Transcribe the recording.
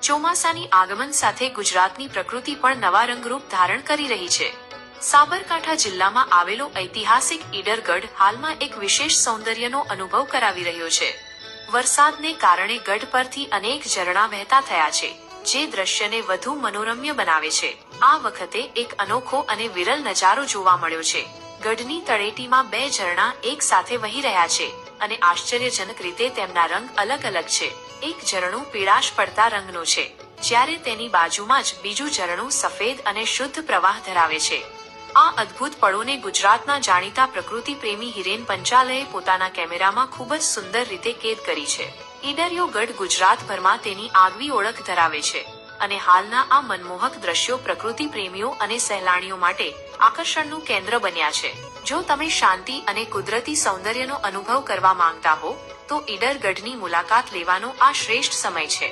ચોમાસાની આગમન સાથે ગુજરાતની પ્રકૃતિ પણ નવા રંગરૂપ ધારણ કરી રહી છે. સાબરકાંઠા જિલ્લામાં આવેલો ઐતિહાસિક ઈડરગઢ હાલમાં એક વિશેષ સૌંદર્યનો અનુભવ કરાવી રહ્યો છે. વરસાદને કારણે ગઢ પરથી અનેક ઝરણા વહેતા થયા છે, જે દ્રશ્યને વધુ મનોરમ્ય બનાવે છે. આ વખતે એક અનોખો અને વિરલ નજારો જોવા મળ્યો છે. ગઢની તળેટીમાં બે ઝરણા એક સાથે વહી રહ્યા છે અને આશ્ચર્યજનક રીતે તેમના રંગ અલગ અલગ છે. એક ઝરણું પીળાશ પડતા રંગનું છે, જ્યારે તેની બાજુમાં જ બીજું ઝરણું સફેદ અને શુદ્ધ પ્રવાહ ધરાવે છે. આ અદ્ભુત પળોને ગુજરાતના જાણીતા પ્રકૃતિ પ્રેમી હિરેન પંચાલએ પોતાના કેમેરામાં ખૂબ જ સુંદર રીતે કેદ કરી છે. ઈડરિયો ગઢ ગુજરાતભરમાં તેની આગવી ઓળખ ધરાવે છે અને હાલના આ મનમોહક દ્રશ્યો પ્રકૃતિ પ્રેમીઓ અને સહેલાણીઓ માટે આકર્ષણનું કેન્દ્ર બન્યા છે. જો તમે શાંતિ અને કુદરતી સૌંદર્યનો અનુભવ કરવા માંગતા હો તો ઈડરગઢની મુલાકાત લેવાનો આ શ્રેષ્ઠ સમય છે.